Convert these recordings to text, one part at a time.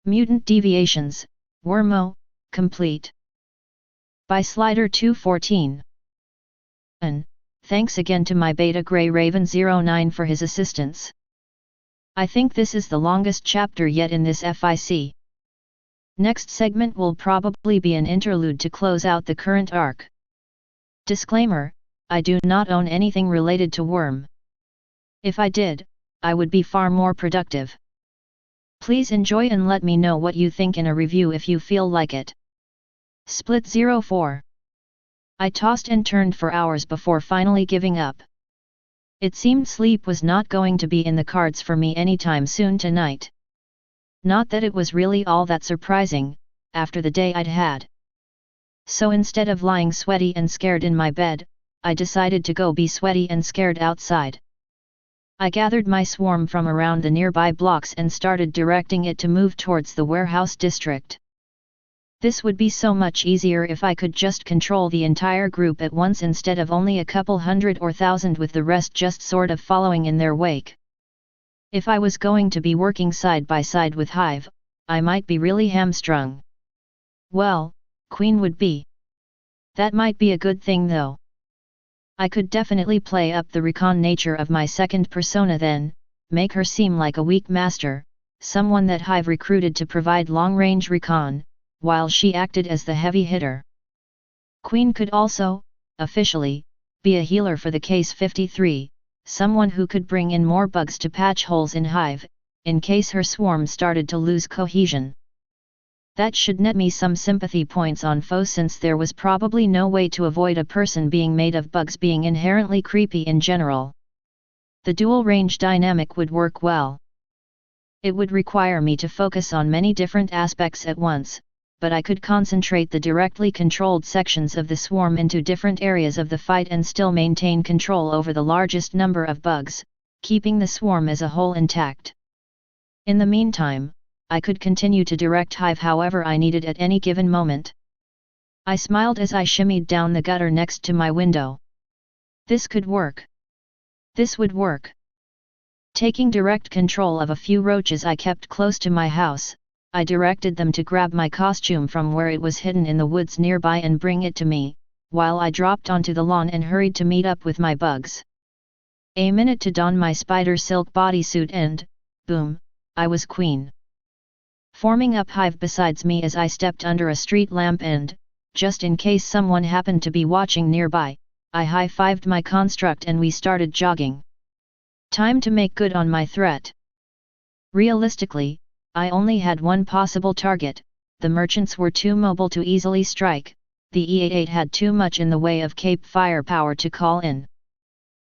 Mutant Deviations, Wormo, complete. By Slider 214. And thanks again to my beta Grey Raven 09 for his assistance. I think this is the longest chapter yet in this FIC. Next segment will probably be an interlude to close out the current arc. Disclaimer, I do not own anything related to Worm. If I did, I would be far more productive. Please enjoy and let me know what you think in a review if you feel like it. Split 04. I tossed and turned for hours before finally giving up. It seemed sleep was not going to be in the cards for me anytime soon tonight. Not that it was really all that surprising, after the day I'd had. So instead of lying sweaty and scared in my bed, I decided to go be sweaty and scared outside. I gathered my swarm from around the nearby blocks and started directing it to move towards the warehouse district. This would be so much easier if I could just control the entire group at once instead of only a couple hundred or thousand with the rest just sort of following in their wake. If I was going to be working side by side with Hive, I might be really hamstrung. Well, Queen would be. That might be a good thing though. I could definitely play up the recon nature of my second persona then, make her seem like a weak master, someone that Hive recruited to provide long-range recon, while she acted as the heavy hitter. Queen could also, officially, be a healer for the Case 53, someone who could bring in more bugs to patch holes in Hive, in case her swarm started to lose cohesion. That should net me some sympathy points on foe since there was probably no way to avoid a person being made of bugs being inherently creepy in general. The dual range dynamic would work well. It would require me to focus on many different aspects at once, but I could concentrate the directly controlled sections of the swarm into different areas of the fight and still maintain control over the largest number of bugs, keeping the swarm as a whole intact. In the meantime, I could continue to direct Hive however I needed at any given moment. I smiled as I shimmied down the gutter next to my window. This could work. This would work. Taking direct control of a few roaches I kept close to my house, I directed them to grab my costume from where it was hidden in the woods nearby and bring it to me, while I dropped onto the lawn and hurried to meet up with my bugs. A minute to don my spider silk bodysuit and, boom, I was Queen. Forming up Hive besides me as I stepped under a street lamp and, just in case someone happened to be watching nearby, I high-fived my construct and we started jogging. Time to make good on my threat. Realistically, I only had one possible target. The merchants were too mobile to easily strike, the E88 had too much in the way of cape firepower to call in.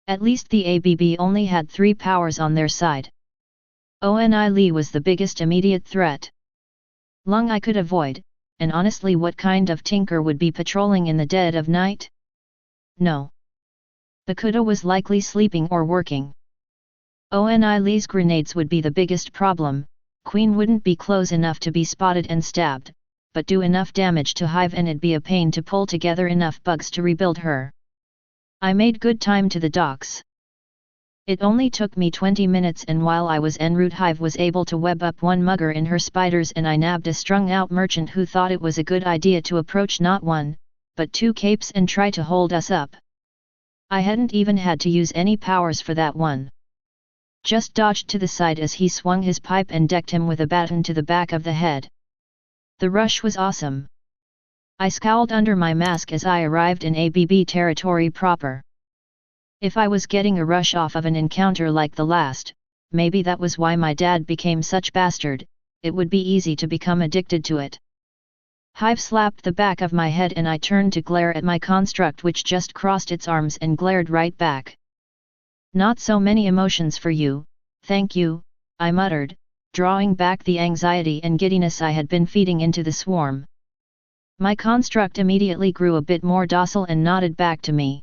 At least the ABB only had 3 powers on their side. Oni Lee was the biggest immediate threat. Lung I could avoid, and honestly what kind of tinker would be patrolling in the dead of night? No. Bakuda was likely sleeping or working. Oni Lee's grenades would be the biggest problem. Queen wouldn't be close enough to be spotted and stabbed, but do enough damage to Hive and it'd be a pain to pull together enough bugs to rebuild her. I made good time to the docks. It only took me 20 minutes and while I was en route Hive was able to web up one mugger in her spiders and I nabbed a strung out merchant who thought it was a good idea to approach not 1, but 2 capes and try to hold us up. I hadn't even had to use any powers for that one. Just dodged to the side as he swung his pipe and decked him with a baton to the back of the head. The rush was awesome. I scowled under my mask as I arrived in ABB territory proper. If I was getting a rush off of an encounter like the last, maybe that was why my dad became such bastard, it would be easy to become addicted to it. Hive slapped the back of my head and I turned to glare at my construct which just crossed its arms and glared right back. Not so many emotions for you, thank you, I muttered, drawing back the anxiety and giddiness I had been feeding into the swarm. My construct immediately grew a bit more docile and nodded back to me.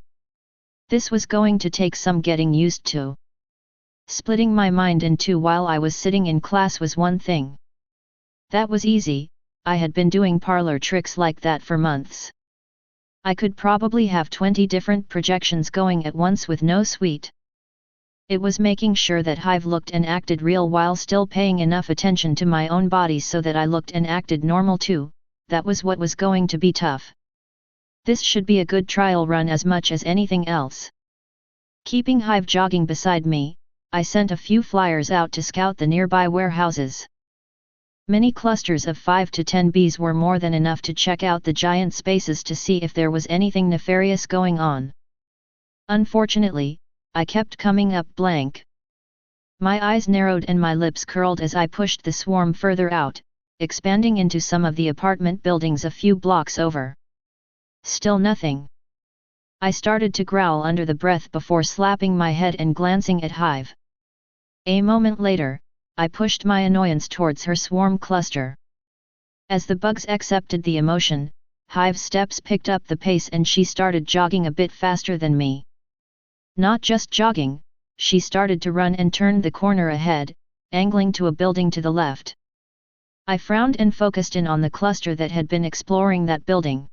This was going to take some getting used to. Splitting my mind in two while I was sitting in class was one thing. That was easy, I had been doing parlor tricks like that for months. I could probably have 20 different projections going at once with no sweat. It was making sure that Hive looked and acted real while still paying enough attention to my own body so that I looked and acted normal too. That was what was going to be tough. This should be a good trial run as much as anything else. Keeping Hive jogging beside me, I sent a few flyers out to scout the nearby warehouses. Many clusters of 5 to 10 bees were more than enough to check out the giant spaces to see if there was anything nefarious going on. Unfortunately, I kept coming up blank. My eyes narrowed and my lips curled as I pushed the swarm further out, expanding into some of the apartment buildings a few blocks over. Still nothing. I started to growl under the breath before slapping my head and glancing at Hive. A moment later, I pushed my annoyance towards her swarm cluster. As the bugs accepted the emotion, Hive's steps picked up the pace and she started jogging a bit faster than me. Not just jogging, she started to run and turned the corner ahead, angling to a building to the left. I frowned and focused in on the cluster that had been exploring that building.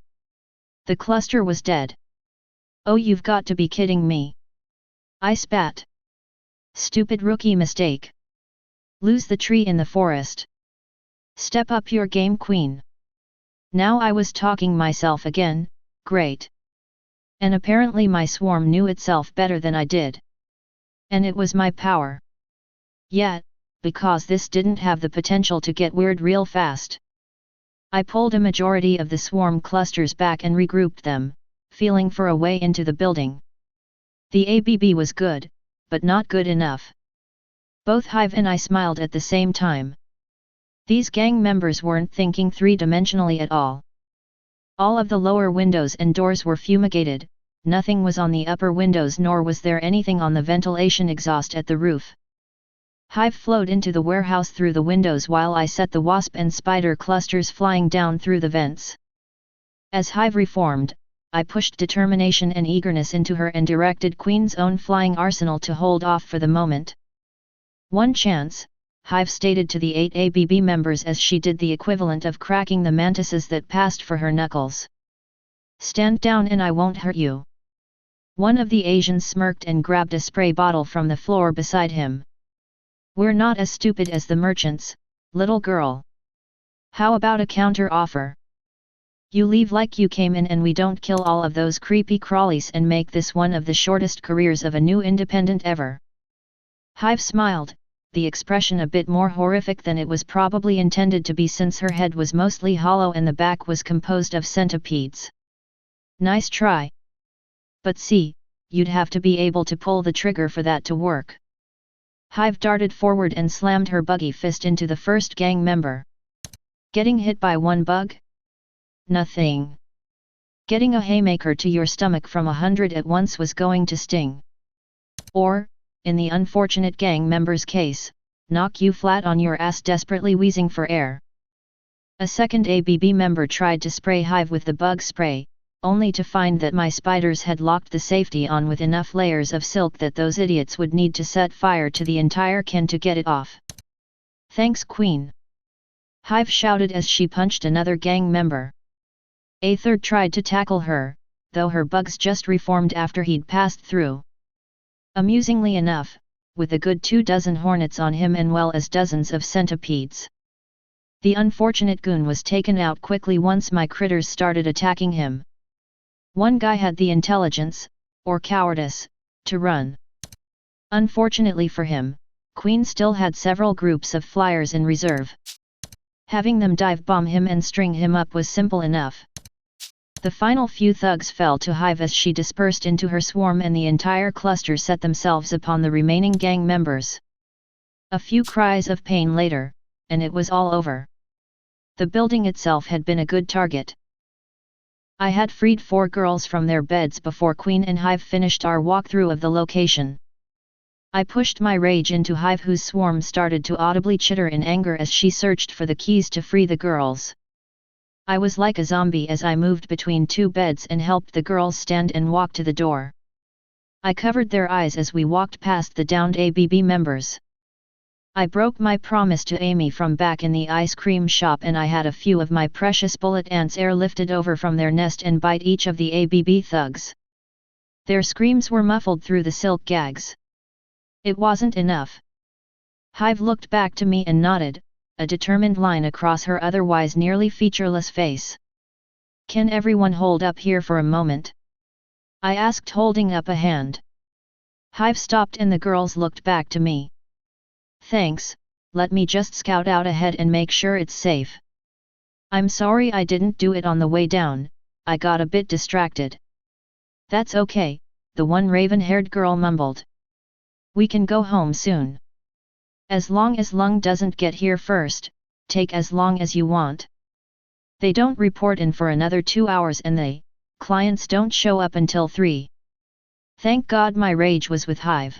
The cluster was dead. Oh, you've got to be kidding me. I spat. Stupid rookie mistake. Lose the tree in the forest. Step up your game, queen. Now I was talking myself again, great. And apparently my swarm knew itself better than I did. And it was my power. Yet, because this didn't have the potential to get weird real fast. I pulled a majority of the swarm clusters back and regrouped them, feeling for a way into the building. The ABB was good, but not good enough. Both Hive and I smiled at the same time. These gang members weren't thinking three-dimensionally at all. All of the lower windows and doors were fumigated, nothing was on the upper windows nor was there anything on the ventilation exhaust at the roof. Hive flowed into the warehouse through the windows while I set the wasp and spider clusters flying down through the vents. As Hive reformed, I pushed determination and eagerness into her and directed Queen's own flying arsenal to hold off for the moment. One chance, Hive stated to the 8 ABB members as she did the equivalent of cracking the mantises that passed for her knuckles. Stand down and I won't hurt you. One of the Asians smirked and grabbed a spray bottle from the floor beside him. We're not as stupid as the merchants, little girl. How about a counter offer? You leave like you came in and we don't kill all of those creepy crawlies and make this one of the shortest careers of a new independent ever. Hive smiled, the expression a bit more horrific than it was probably intended to be since her head was mostly hollow and the back was composed of centipedes. Nice try. But see, you'd have to be able to pull the trigger for that to work. Hive darted forward and slammed her buggy fist into the first gang member. Getting hit by one bug? Nothing. Getting a haymaker to your stomach from 100 at once was going to sting. Or, in the unfortunate gang member's case, knock you flat on your ass desperately wheezing for air. A second ABB member tried to spray Hive with the bug spray, only to find that my spiders had locked the safety on with enough layers of silk that those idiots would need to set fire to the entire can to get it off. Thanks, Queen. Hive shouted as she punched another gang member. A third tried to tackle her, though her bugs just reformed after he'd passed through. Amusingly enough, with a good 24 hornets on him and well as dozens of centipedes. The unfortunate goon was taken out quickly once my critters started attacking him. One guy had the intelligence, or cowardice, to run. Unfortunately for him, Queen still had several groups of flyers in reserve. Having them dive bomb him and string him up was simple enough. The final few thugs fell to Hive as she dispersed into her swarm and the entire cluster set themselves upon the remaining gang members. A few cries of pain later, and it was all over. The building itself had been a good target. I had freed 4 girls from their beds before Queen and Hive finished our walkthrough of the location. I pushed my rage into Hive, whose swarm started to audibly chitter in anger as she searched for the keys to free the girls. I was like a zombie as I moved between 2 beds and helped the girls stand and walk to the door. I covered their eyes as we walked past the downed ABB members. I broke my promise to Amy from back in the ice cream shop and I had a few of my precious bullet ants airlifted over from their nest and bite each of the ABB thugs. Their screams were muffled through the silk gags. It wasn't enough. Hive looked back to me and nodded, a determined line across her otherwise nearly featureless face. Can everyone hold up here for a moment? I asked, holding up a hand. Hive stopped and the girls looked back to me. Thanks, let me just scout out ahead and make sure it's safe. I'm sorry I didn't do it on the way down, I got a bit distracted. That's okay, the one raven-haired girl mumbled. We can go home soon. As long as Lung doesn't get here first, take as long as you want. They don't report in for another 2 hours and the clients don't show up until 3. Thank God my rage was with Hive.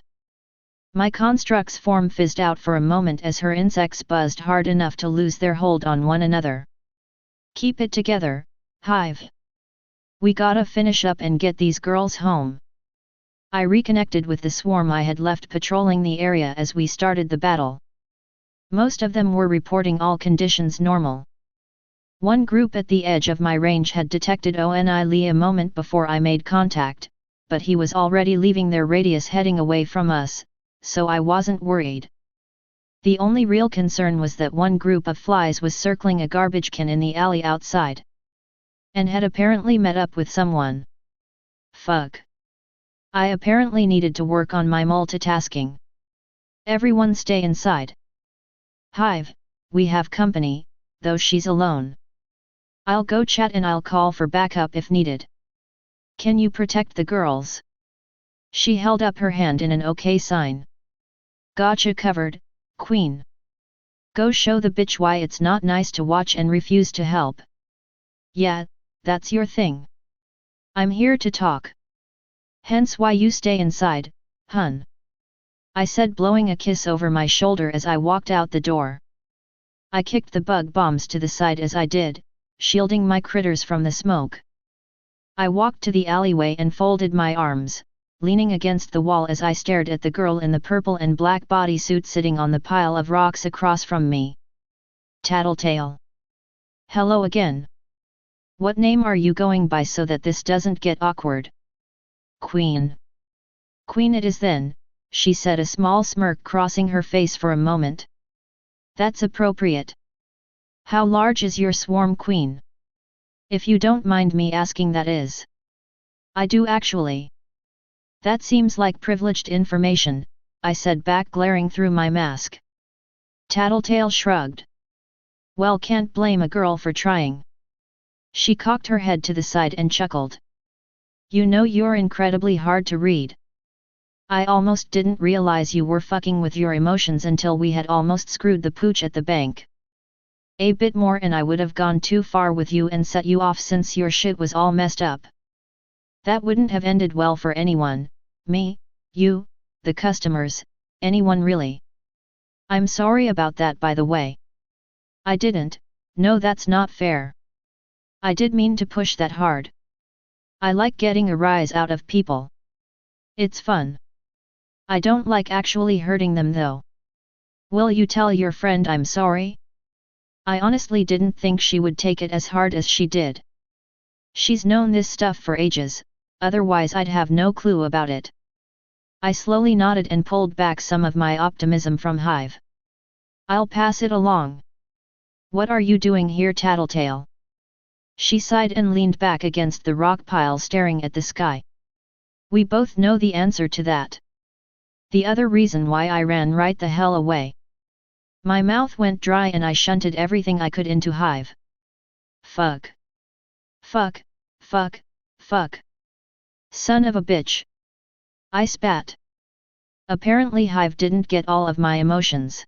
My construct's form fizzed out for a moment as her insects buzzed hard enough to lose their hold on one another. Keep it together, Hive. We gotta finish up and get these girls home. I reconnected with the swarm I had left patrolling the area as we started the battle. Most of them were reporting all conditions normal. One group at the edge of my range had detected Oni Lee a moment before I made contact, but he was already leaving their radius heading away from us, so I wasn't worried. The only real concern was that one group of flies was circling a garbage can in the alley outside. And had apparently met up with someone. Fuck. I apparently needed to work on my multitasking. Everyone stay inside. Hive, we have company, though she's alone. I'll go chat and I'll call for backup if needed. Can you protect the girls? She held up her hand in an okay sign. Gotcha covered, Queen. Go show the bitch why it's not nice to watch and refuse to help. Yeah, that's your thing. I'm here to talk. Hence why you stay inside, hun. I said, blowing a kiss over my shoulder as I walked out the door. I kicked the bug bombs to the side as I did, shielding my critters from the smoke. I walked to the alleyway and folded my arms, leaning against the wall as I stared at the girl in the purple and black bodysuit sitting on the pile of rocks across from me. Tattletale. Hello again. What name are you going by so that this doesn't get awkward? Queen. Queen it is then, she said, a small smirk crossing her face for a moment. That's appropriate. How large is your swarm, Queen? If you don't mind me asking, that is. I do actually. That seems like privileged information, I said back, glaring through my mask. Tattletale shrugged. Well, can't blame a girl for trying. She cocked her head to the side and chuckled. You know, you're incredibly hard to read. I almost didn't realize you were fucking with your emotions until we had almost screwed the pooch at the bank. A bit more and I would have gone too far with you and set you off since your shit was all messed up. That wouldn't have ended well for anyone, me, you, the customers, anyone really. I'm sorry about that, by the way. I didn't, no, that's not fair. I did mean to push that hard. I like getting a rise out of people. It's fun. I don't like actually hurting them though. Will you tell your friend I'm sorry? I honestly didn't think she would take it as hard as she did. She's known this stuff for ages, otherwise I'd have no clue about it. I slowly nodded and pulled back some of my optimism from Hive. I'll pass it along. What are you doing here, Tattletale? She sighed and leaned back against the rock pile, staring at the sky. We both know the answer to that. The other reason why I ran right the hell away. My mouth went dry and I shunted everything I could into Hive. Fuck. Fuck, fuck, fuck. Son of a bitch. I spat. Apparently Hive didn't get all of my emotions.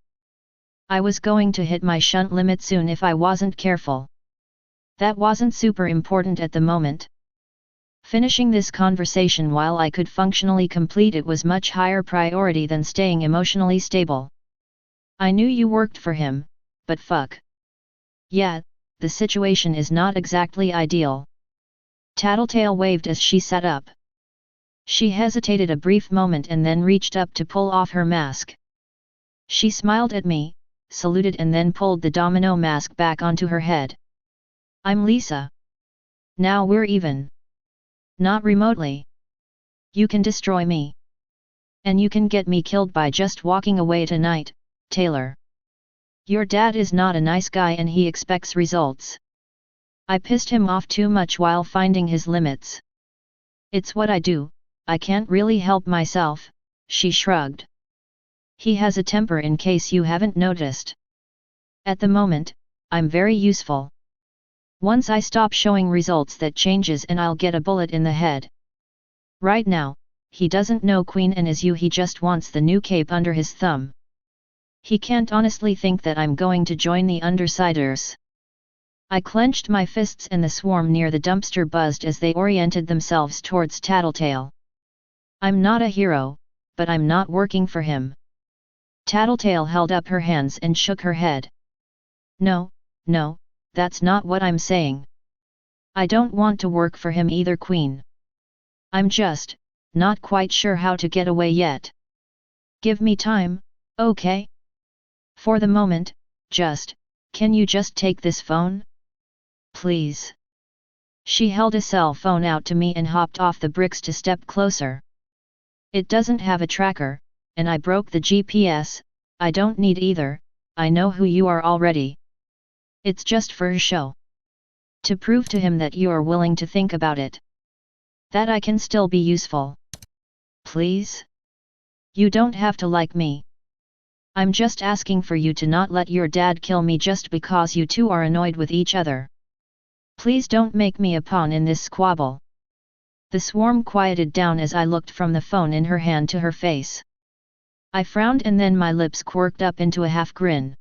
I was going to hit my shunt limit soon if I wasn't careful. That wasn't super important at the moment. Finishing this conversation while I could functionally complete it was much higher priority than staying emotionally stable. I knew you worked for him, but fuck. Yeah, the situation is not exactly ideal. Tattletale waved as she sat up. She hesitated a brief moment and then reached up to pull off her mask. She smiled at me, saluted and then pulled the domino mask back onto her head. I'm Lisa. Now we're even. Not remotely. You can destroy me. And you can get me killed by just walking away tonight, Taylor. Your dad is not a nice guy and he expects results. I pissed him off too much while finding his limits. It's what I do, I can't really help myself, she shrugged. He has a temper in case you haven't noticed. At the moment, I'm very useful. Once I stop showing results that changes and I'll get a bullet in the head. Right now, he doesn't know Queen and is you, he just wants the new cape under his thumb. He can't honestly think that I'm going to join the Undersiders. I clenched my fists and the swarm near the dumpster buzzed as they oriented themselves towards Tattletale. I'm not a hero, but I'm not working for him. Tattletale held up her hands and shook her head. No, that's not what I'm saying. I don't want to work for him either, Queen. I'm just not quite sure how to get away yet. Give me time, okay? For the moment, can you just take this phone? Please. She held a cell phone out to me and hopped off the bricks to step closer. It doesn't have a tracker, and I broke the GPS, I don't need either, I know who you are already. It's just for a show. To prove to him that you are willing to think about it. That I can still be useful. Please? You don't have to like me. I'm just asking for you to not let your dad kill me just because you two are annoyed with each other. Please don't make me a pawn in this squabble. The swarm quieted down as I looked from the phone in her hand to her face. I frowned and then my lips quirked up into a half grin.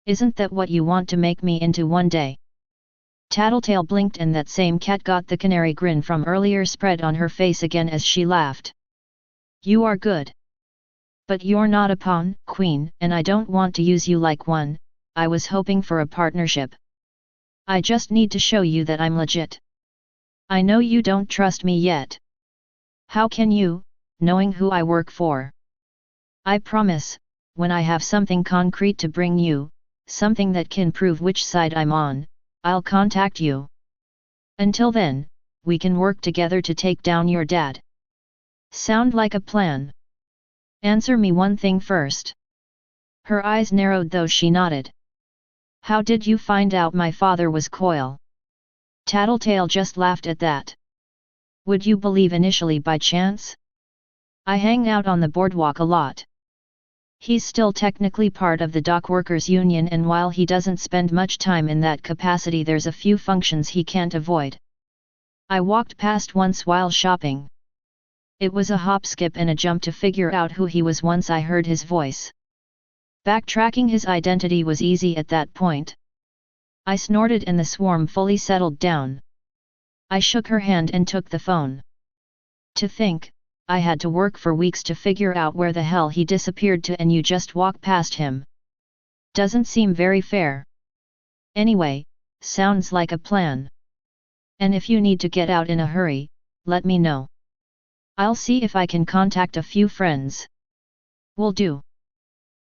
Isn't that what you want to make me into one day? Tattletale blinked and that same cat got the canary grin from earlier spread on her face again as she laughed. You are good. But you're not a pawn, Queen, and I don't want to use you like one, I was hoping for a partnership. I just need to show you that I'm legit. I know you don't trust me yet. How can you, knowing who I work for? I promise, when I have something concrete to bring you, something that can prove which side I'm on, I'll contact you. Until then, we can work together to take down your dad. Sound like a plan? Answer me one thing first. Her eyes narrowed though she nodded. How did you find out my father was Coil? Tattletale just laughed at that. Would you believe initially by chance? I hang out on the boardwalk a lot. He's still technically part of the dock workers union and while he doesn't spend much time in that capacity there's a few functions he can't avoid. I walked past once while shopping. It was a hop, skip and a jump to figure out who he was once I heard his voice. Backtracking his identity was easy at that point. I snorted and the swarm fully settled down. I shook her hand and took the phone. To think, I had to work for weeks to figure out where the hell he disappeared to and you just walk past him. Doesn't seem very fair. Anyway, sounds like a plan. And if you need to get out in a hurry, let me know. I'll see if I can contact a few friends. Will do.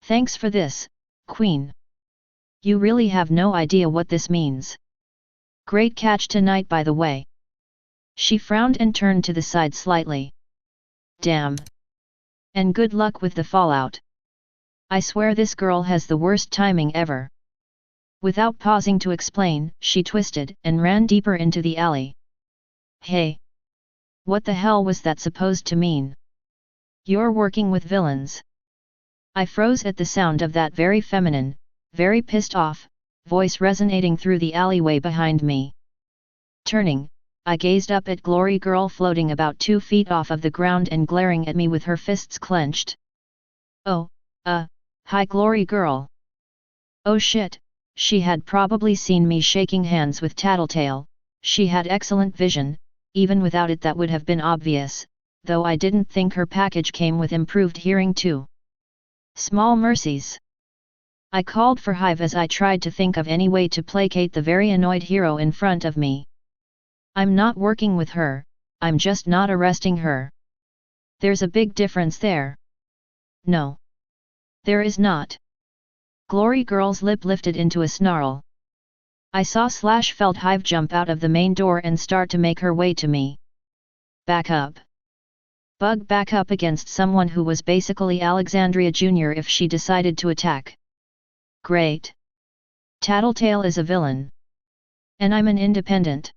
Thanks for this, Queen. You really have no idea what this means. Great catch tonight by the way. She frowned and turned to the side slightly. Damn. And good luck with the fallout. I swear this girl has the worst timing ever. Without pausing to explain, she twisted and ran deeper into the alley. Hey! What the hell was that supposed to mean? You're working with villains. I froze at the sound of that very feminine, very pissed off, voice resonating through the alleyway behind me. Turning, I gazed up at Glory Girl floating about 2 feet off of the ground and glaring at me with her fists clenched. Oh, hi Glory Girl. Oh shit, she had probably seen me shaking hands with Tattletale, she had excellent vision, even without it that would have been obvious, though I didn't think her package came with improved hearing too. Small mercies. I called for Hive as I tried to think of any way to placate the very annoyed hero in front of me. I'm not working with her, I'm just not arresting her. There's a big difference there. No. There is not. Glory Girl's lip lifted into a snarl. I saw felt Hive jump out of the main door and start to make her way to me. Back up. Bug back up against someone who was basically Alexandria Jr. if she decided to attack. Great. Tattletale is a villain. And I'm an independent.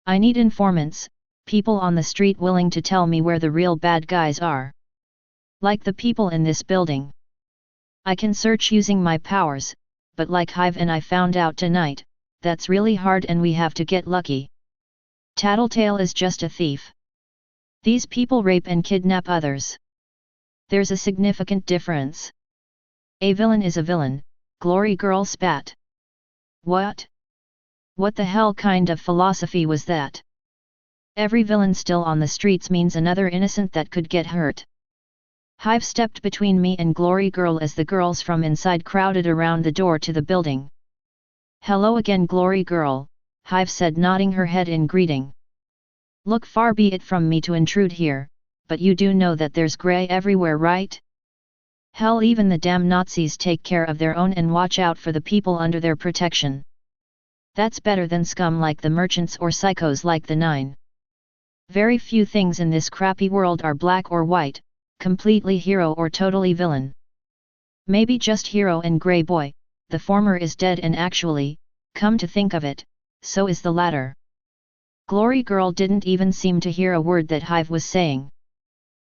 I need informants, people on the street willing to tell me where the real bad guys are. Like the people in this building. I can search using my powers, but like Hive and I found out tonight, that's really hard and we have to get lucky. Tattletale is just a thief. These people rape and kidnap others. There's a significant difference. A villain is a villain, Glory Girl spat. What? What the hell kind of philosophy was that? Every villain still on the streets means another innocent that could get hurt. Hive stepped between me and Glory Girl as the girls from inside crowded around the door to the building. Hello again, Glory Girl, Hive said, nodding her head in greeting. Look, far be it from me to intrude here, but you do know that there's grey everywhere, right? Hell, even the damn Nazis take care of their own and watch out for the people under their protection. That's better than scum like the merchants or psychos like the Nine. Very few things in this crappy world are black or white, completely hero or totally villain. Maybe just hero and grey boy, the former is dead and actually, come to think of it, so is the latter. Glory Girl didn't even seem to hear a word that Hive was saying.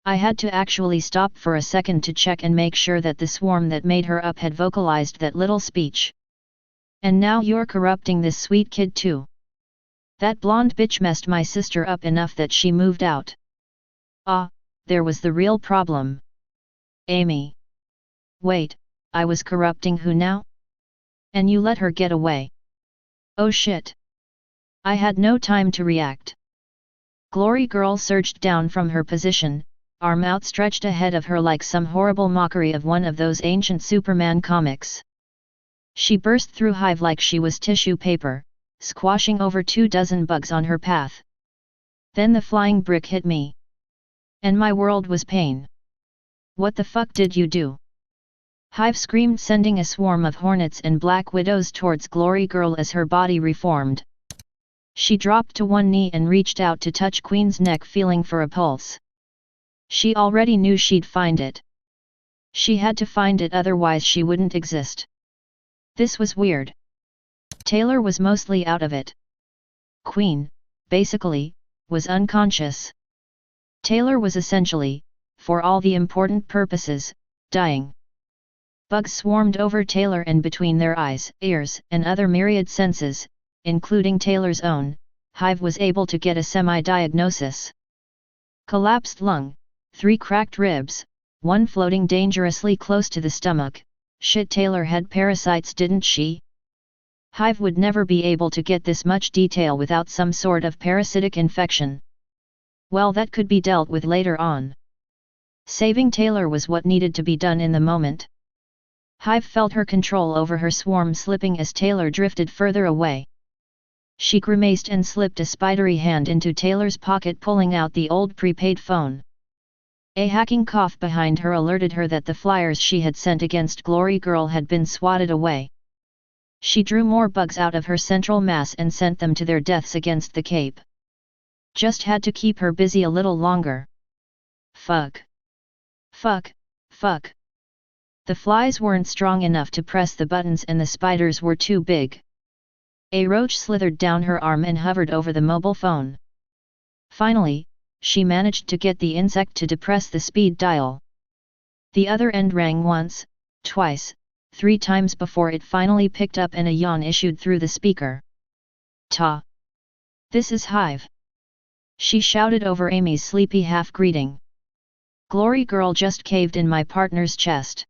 I had to actually stop for a second to check and make sure that the swarm that made her up had vocalized that little speech. And now you're corrupting this sweet kid too. That blonde bitch messed my sister up enough that she moved out. Ah, there was the real problem. Amy. Wait, I was corrupting who now? And you let her get away. Oh shit. I had no time to react. Glory Girl surged down from her position, arm outstretched ahead of her like some horrible mockery of one of those ancient Superman comics. She burst through Hive like she was tissue paper, squashing over 24 bugs on her path. Then the flying brick hit me. And my world was pain. What the fuck did you do? Hive screamed, sending a swarm of hornets and black widows towards Glory Girl as her body reformed. She dropped to one knee and reached out to touch Queen's neck, feeling for a pulse. She already knew she'd find it. She had to find it, otherwise she wouldn't exist. This was weird. Taylor was mostly out of it. Queen, basically, was unconscious. Taylor was essentially, for all the important purposes, dying. Bugs swarmed over Taylor and between their eyes, ears, and other myriad senses, including Taylor's own, Hive was able to get a semi-diagnosis. Collapsed lung, 3 cracked ribs, 1 floating dangerously close to the stomach. Shit, Taylor had parasites, didn't she? Hive would never be able to get this much detail without some sort of parasitic infection. Well, that could be dealt with later on. Saving Taylor was what needed to be done in the moment. Hive felt her control over her swarm slipping as Taylor drifted further away. She grimaced and slipped a spidery hand into Taylor's pocket, pulling out the old prepaid phone. A hacking cough behind her alerted her that the flyers she had sent against Glory Girl had been swatted away. She drew more bugs out of her central mass and sent them to their deaths against the cape. Just had to keep her busy a little longer. Fuck. Fuck, fuck. The flies weren't strong enough to press the buttons and the spiders were too big. A roach slithered down her arm and hovered over the mobile phone. Finally, she managed to get the insect to depress the speed dial. The other end rang once, twice, 3 times before it finally picked up and a yawn issued through the speaker. Ta! This is Hive! She shouted over Amy's sleepy half-greeting. Glory Girl just caved in my partner's chest.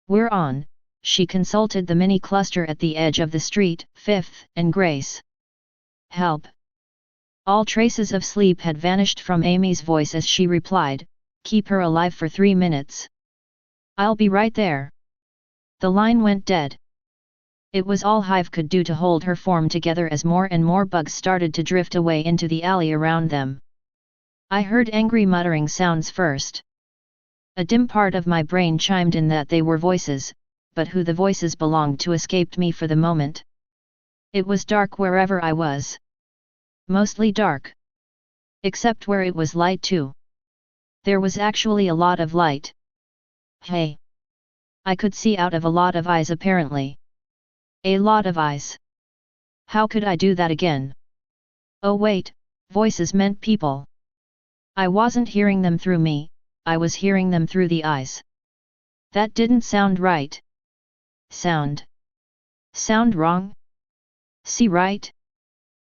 We're on, she consulted the mini cluster at the edge of the street, 5th and Grace. Help! All traces of sleep had vanished from Amy's voice as she replied, keep her alive for 3 minutes. I'll be right there. The line went dead. It was all Hive could do to hold her form together as more and more bugs started to drift away into the alley around them. I heard angry muttering sounds first. A dim part of my brain chimed in that they were voices, but who the voices belonged to escaped me for the moment. It was dark wherever I was. Mostly dark. Except where it was light too. There was actually a lot of light. Hey! I could see out of a lot of eyes apparently. A lot of eyes. How could I do that again? Oh wait, voices meant people. I wasn't hearing them through me, I was hearing them through the eyes. That didn't sound right. Sound wrong? See right?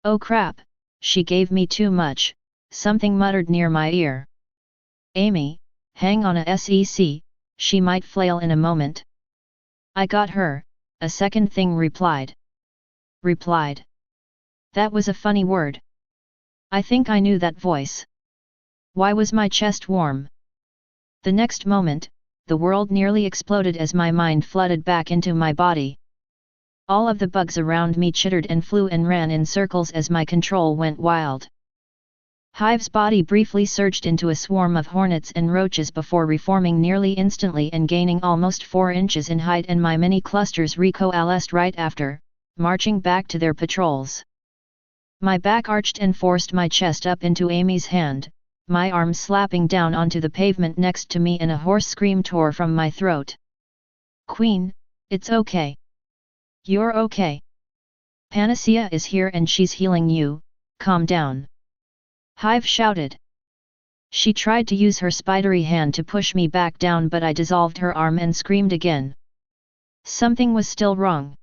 Oh crap, she gave me too much, something muttered near my ear. Amy, hang on a sec, she might flail in a moment. I got her, a second thing replied. That was a funny word. I think I knew that voice. Why was my chest warm? The next moment, the world nearly exploded as my mind flooded back into my body. All of the bugs around me chittered and flew and ran in circles as my control went wild. Hive's body briefly surged into a swarm of hornets and roaches before reforming nearly instantly and gaining almost 4 inches in height, and my mini clusters recoalesced right after, marching back to their patrols. My back arched and forced my chest up into Amy's hand, my arms slapping down onto the pavement next to me, and a hoarse scream tore from my throat. Queen, it's okay. You're okay. Panacea is here and she's healing you, calm down. Hive shouted. She tried to use her spidery hand to push me back down, but I dissolved her arm and screamed again. Something was still wrong.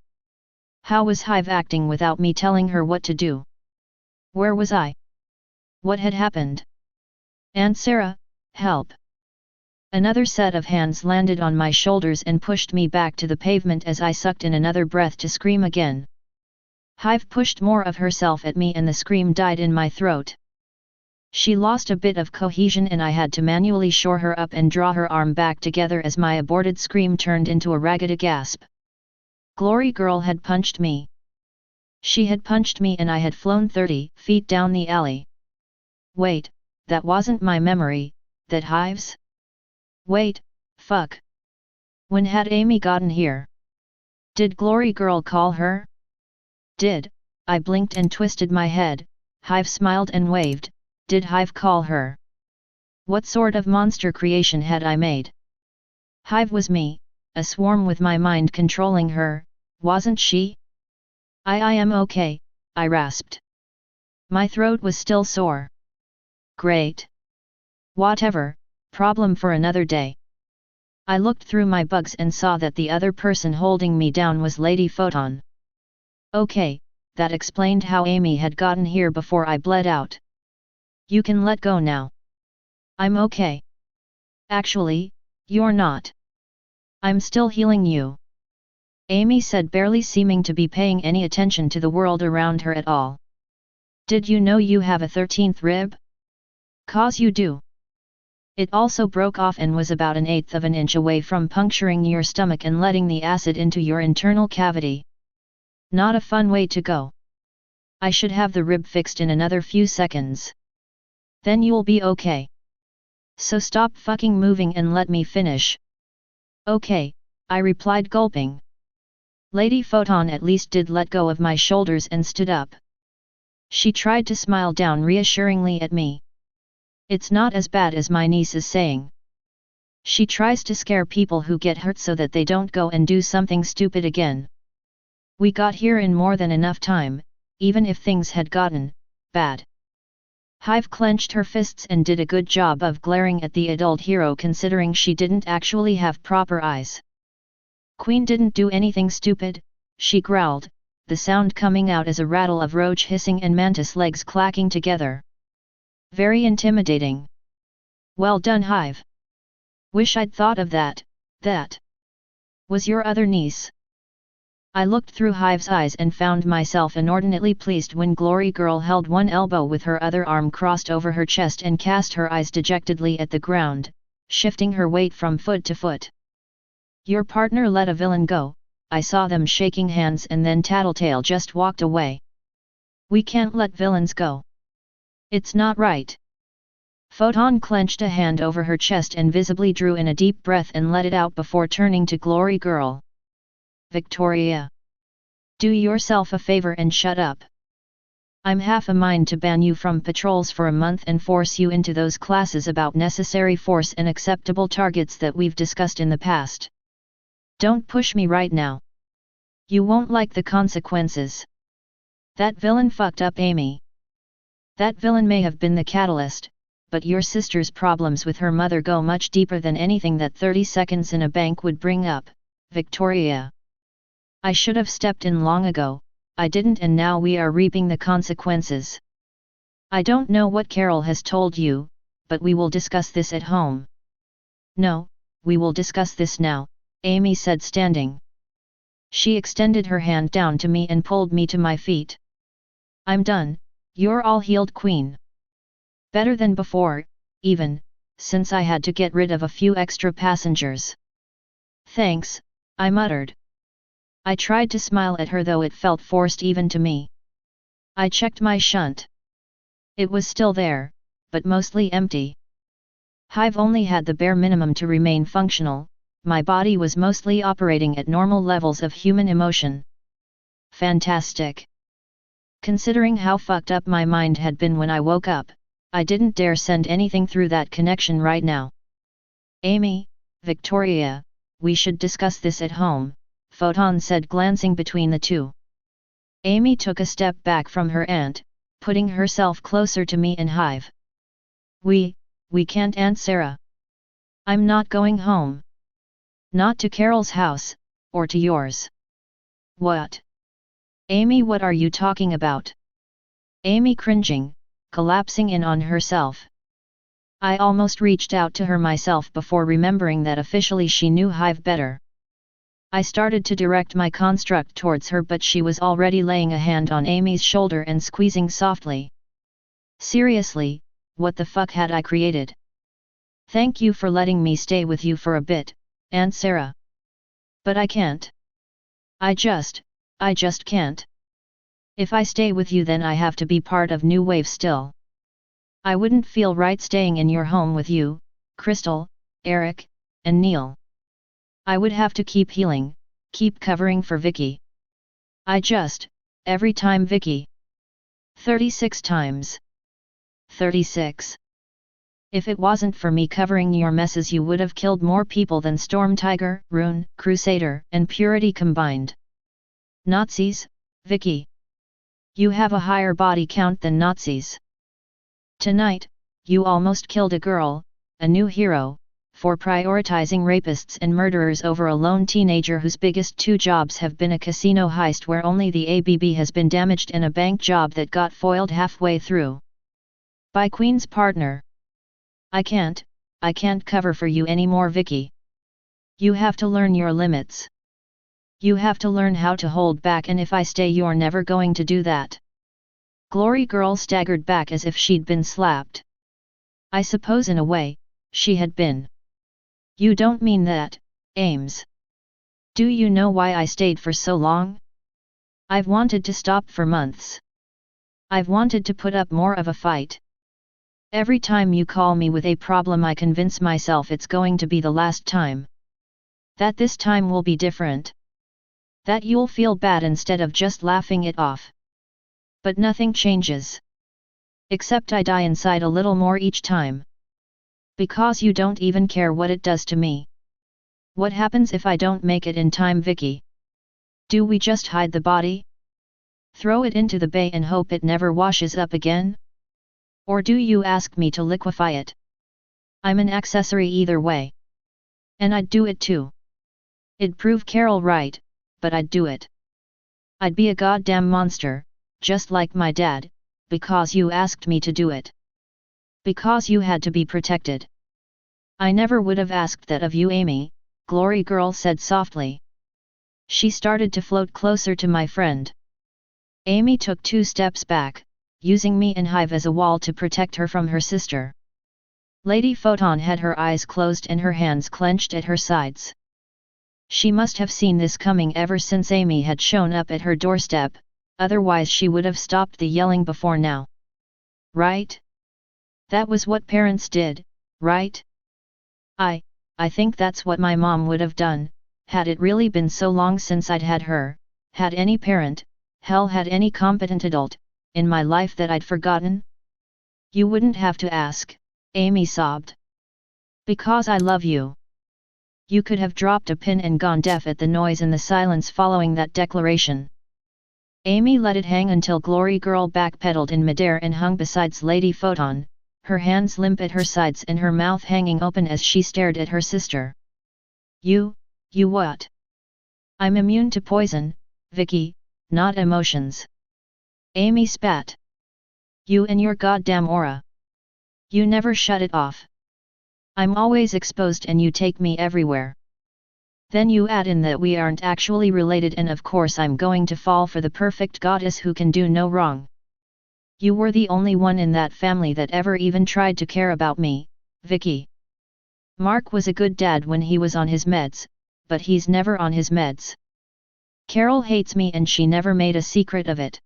How was Hive acting without me telling her what to do? Where was I? What had happened? Aunt Sarah, help! Another set of hands landed on my shoulders and pushed me back to the pavement as I sucked in another breath to scream again. Hive pushed more of herself at me and the scream died in my throat. She lost a bit of cohesion and I had to manually shore her up and draw her arm back together as my aborted scream turned into a ragged gasp. Glory Girl had punched me. She had punched me and I had flown 30 feet down the alley. Wait, that wasn't my memory, that Hive's? Wait, fuck. When had Amy gotten here? Did Glory Girl call her? Did, I blinked and twisted my head. Hive smiled and waved. Did Hive call her? What sort of monster creation had I made? Hive was me, a swarm with my mind controlling her, wasn't she? I am okay, I rasped. My throat was still sore. Great. Whatever, problem for another day. I looked through my bugs and saw that the other person holding me down was Lady Photon. Okay, that explained how Amy had gotten here before I bled out. You can let go now. I'm okay. Actually, you're not. I'm still healing you. Amy said, barely seeming to be paying any attention to the world around her at all. Did you know you have a 13th rib? 'Cause you do. It also broke off and was about 1/8 of an inch away from puncturing your stomach and letting the acid into your internal cavity. Not a fun way to go. I should have the rib fixed in another few seconds. Then you'll be okay. So stop fucking moving and let me finish. Okay, I replied, gulping. Lady Photon at least did let go of my shoulders and stood up. She tried to smile down reassuringly at me. It's not as bad as my niece is saying. She tries to scare people who get hurt so that they don't go and do something stupid again. We got here in more than enough time, even if things had gotten bad. Hive clenched her fists and did a good job of glaring at the adult hero, considering she didn't actually have proper eyes. Queen didn't do anything stupid, she growled, the sound coming out as a rattle of roach hissing and mantis legs clacking together. Very intimidating. Well done, Hive. Wish I'd thought of that. That was your other niece. I looked through Hive's eyes and found myself inordinately pleased when Glory Girl held one elbow with her other arm crossed over her chest and cast her eyes dejectedly at the ground, shifting her weight from foot to foot. Your partner let a villain go. I saw them shaking hands and then Tattletale just walked away. We can't let villains go. It's not right. Photon clenched a hand over her chest and visibly drew in a deep breath and let it out before turning to Glory Girl. Victoria. Do yourself a favor and shut up. I'm half a mind to ban you from patrols for a month and force you into those classes about necessary force and acceptable targets that we've discussed in the past. Don't push me right now. You won't like the consequences. That villain fucked up Amy. That villain may have been the catalyst, but your sister's problems with her mother go much deeper than anything that 30 seconds in a bank would bring up, Victoria. I should have stepped in long ago, I didn't, and now we are reaping the consequences. I don't know what Carol has told you, but we will discuss this at home. No, we will discuss this now, Amy said, standing. She extended her hand down to me and pulled me to my feet. I'm done, you're all healed, Queen. Better than before, even, since I had to get rid of a few extra passengers. Thanks, I muttered. I tried to smile at her, though it felt forced even to me. I checked my shunt. It was still there, but mostly empty. Hive only had the bare minimum to remain functional, my body was mostly operating at normal levels of human emotion. Fantastic. Considering how fucked up my mind had been when I woke up, I didn't dare send anything through that connection right now. Amy, Victoria, we should discuss this at home, Photon said, glancing between the two. Amy took a step back from her aunt, putting herself closer to me and Hive. We can't, Aunt Sarah. I'm not going home. Not to Carol's house, or to yours. What? Amy, what are you talking about? Amy cringing, collapsing in on herself. I almost reached out to her myself before remembering that officially she knew Hive better. I started to direct my construct towards her, but she was already laying a hand on Amy's shoulder and squeezing softly. Seriously, what the fuck had I created? Thank you for letting me stay with you for a bit, Aunt Sarah. But I can't. I just can't. If I stay with you, then I have to be part of New Wave still. I wouldn't feel right staying in your home with you, Crystal, Eric, and Neil. I would have to keep healing, keep covering for Vicky. Every time Vicky. 36 times. 36. If it wasn't for me covering your messes, you would have killed more people than Storm Tiger, Rune, Crusader, and Purity combined. Nazis, Vicky. You have a higher body count than Nazis. Tonight, you almost killed a girl, a new hero, for prioritizing rapists and murderers over a lone teenager whose biggest two jobs have been a casino heist where only the ABB has been damaged and a bank job that got foiled halfway through. By Queen's partner. I can't cover for you anymore, Vicky. You have to learn your limits. You have to learn how to hold back, and if I stay, you're never going to do that. Glory Girl staggered back as if she'd been slapped. I suppose in a way, she had been. You don't mean that, Ames. Do you know why I stayed for so long? I've wanted to stop for months. I've wanted to put up more of a fight. Every time you call me with a problem, I convince myself it's going to be the last time. That this time will be different. That you'll feel bad instead of just laughing it off. But nothing changes. Except I die inside a little more each time. Because you don't even care what it does to me. What happens if I don't make it in time, Vicky? Do we just hide the body? Throw it into the bay and hope it never washes up again? Or do you ask me to liquefy it? I'm an accessory either way. And I'd do it too. It'd prove Carol right, but I'd do it. I'd be a goddamn monster, just like my dad, because you asked me to do it. Because you had to be protected. I never would have asked that of you, Amy, Glory Girl said softly. She started to float closer to my friend. Amy took 2 steps back, using me and Hive as a wall to protect her from her sister. Lady Photon had her eyes closed and her hands clenched at her sides. She must have seen this coming ever since Amy had shown up at her doorstep, otherwise she would have stopped the yelling before now. Right? That was what parents did, right? I think that's what my mom would have done, had it really been so long since I'd had her, had any parent, hell had any competent adult, in my life that I'd forgotten? You wouldn't have to ask, Amy sobbed. Because I love you. You could have dropped a pin and gone deaf at the noise and the silence following that declaration. Amy let it hang until Glory Girl backpedaled in midair and hung beside Lady Photon, her hands limp at her sides and her mouth hanging open as she stared at her sister. You what? I'm immune to poison, Vicky, not emotions. Amy spat. You and your goddamn aura. You never shut it off. I'm always exposed and you take me everywhere. Then you add in that we aren't actually related and of course I'm going to fall for the perfect goddess who can do no wrong. You were the only one in that family that ever even tried to care about me, Vicky. Mark was a good dad when he was on his meds, but he's never on his meds. Carol hates me and she never made a secret of it.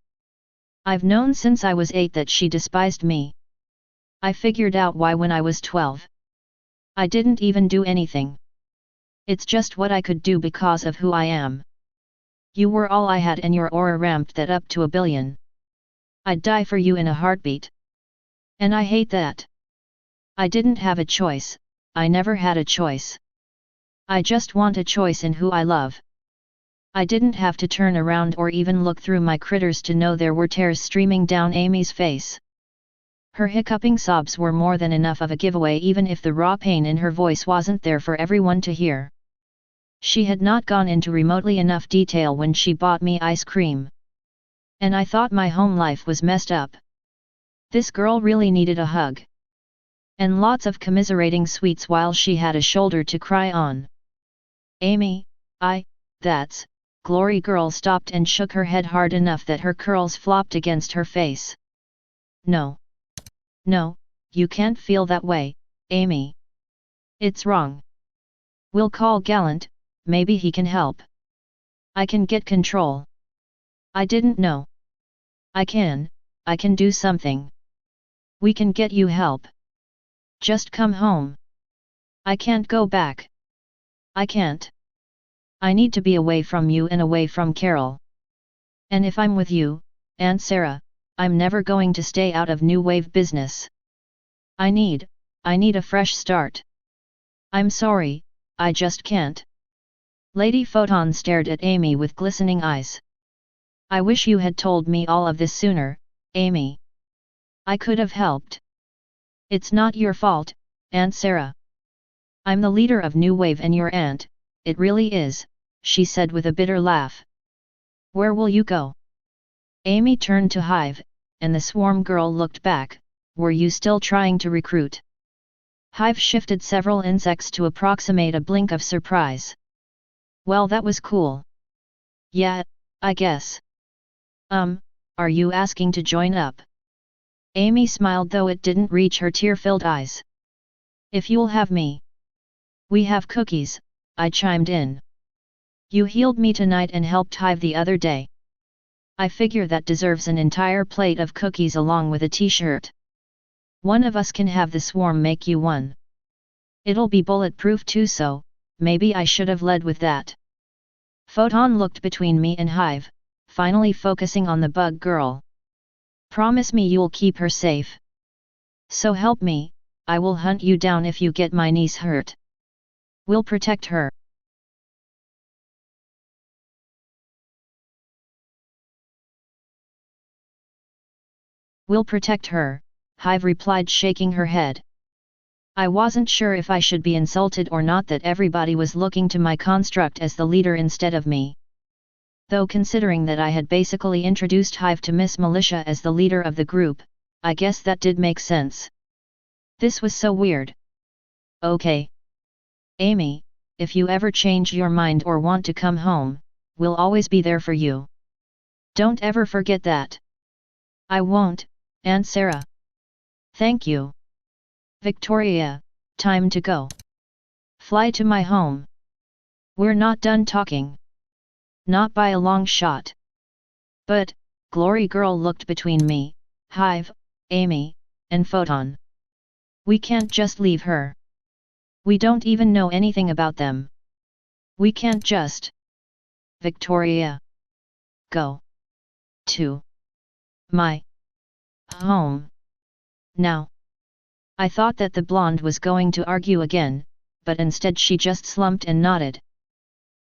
I've known since I was 8 that she despised me. I figured out why when I was 12. I didn't even do anything. It's just what I could do because of who I am. You were all I had and your aura ramped that up to 1 billion. I'd die for you in a heartbeat. And I hate that. I didn't have a choice, I never had a choice. I just want a choice in who I love. I didn't have to turn around or even look through my critters to know there were tears streaming down Amy's face. Her hiccuping sobs were more than enough of a giveaway even if the raw pain in her voice wasn't there for everyone to hear. She had not gone into remotely enough detail when she bought me ice cream. And I thought my home life was messed up. This girl really needed a hug. And lots of commiserating sweets while she had a shoulder to cry on. Amy, that's, Glory Girl stopped and shook her head hard enough that her curls flopped against her face. No, you can't feel that way, Amy. It's wrong. We'll call Gallant, maybe he can help. I can get control. I didn't know. I can do something. We can get you help. Just come home. I can't go back. I can't. I need to be away from you and away from Carol. And if I'm with you, Aunt Sarah, I'm never going to stay out of new wave business. I need a fresh start. I'm sorry, I just can't. Lady Photon stared at Amy with glistening eyes. I wish you had told me all of this sooner, Amy. I could have helped. It's not your fault, Aunt Sarah. I'm the leader of New Wave and your aunt, it really is, she said with a bitter laugh. Where will you go? Amy turned to Hive, and the swarm girl looked back. Were you still trying to recruit? Hive shifted several insects to approximate a blink of surprise. Well, that was cool. Yeah, I guess. Are you asking to join up? Amy smiled though it didn't reach her tear-filled eyes. If you'll have me. We have cookies, I chimed in. You healed me tonight and helped Hive the other day. I figure that deserves an entire plate of cookies along with a t-shirt. One of us can have the swarm make you one. It'll be bulletproof too, so maybe I should have led with that. Photon looked between me and Hive, finally focusing on the bug girl. Promise me you'll keep her safe. So help me, I will hunt you down if you get my niece hurt. We'll protect her. We'll protect her, Hive replied, shaking her head. I wasn't sure if I should be insulted or not that everybody was looking to my construct as the leader instead of me. Though considering that I had basically introduced Hive to Miss Militia as the leader of the group, I guess that did make sense. This was so weird. Okay. Amy, if you ever change your mind or want to come home, we'll always be there for you. Don't ever forget that. I won't, Aunt Sarah. Thank you. Victoria, time to go. Fly to my home. We're not done talking. Not by a long shot. But, Glory Girl looked between me, Hive, Amy, and Photon. We can't just leave her. We don't even know anything about them. We can't just. Victoria. Go. To. My Home. Now. I thought that the blonde was going to argue again, but instead she just slumped and nodded.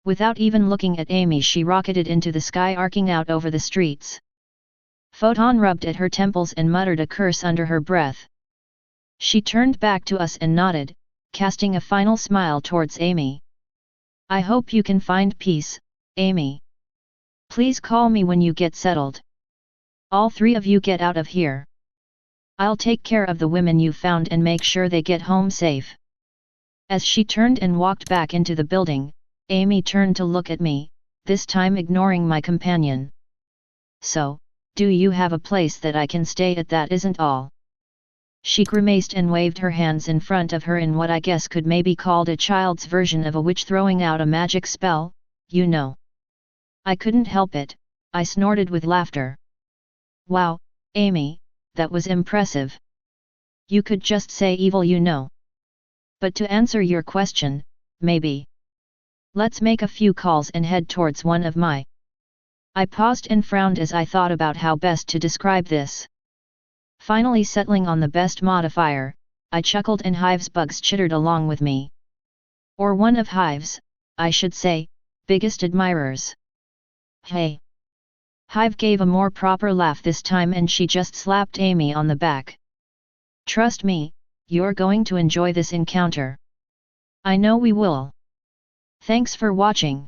Without even looking at Amy, she rocketed into the sky, arcing out over the streets. Photon rubbed at her temples and muttered a curse under her breath. She turned back to us and nodded, casting a final smile towards Amy. I hope you can find peace, Amy. Please call me when you get settled. All three of you get out of here. I'll take care of the women you found and make sure they get home safe. As she turned and walked back into the building, Amy turned to look at me, this time ignoring my companion. So, do you have a place that I can stay at? That isn't all. She grimaced and waved her hands in front of her in what I guess could maybe called a child's version of a witch throwing out a magic spell, you know. I couldn't help it, I snorted with laughter. Wow, Amy, that was impressive. You could just say evil, you know. But to answer your question, maybe. Let's make a few calls and head towards one of my... I paused and frowned as I thought about how best to describe this. Finally settling on the best modifier, I chuckled and Hive's bugs chittered along with me. Or one of Hive's, I should say, biggest admirers. Hey! Hive gave a more proper laugh this time and she just slapped Amy on the back. Trust me, you're going to enjoy this encounter. I know we will. Thanks for watching.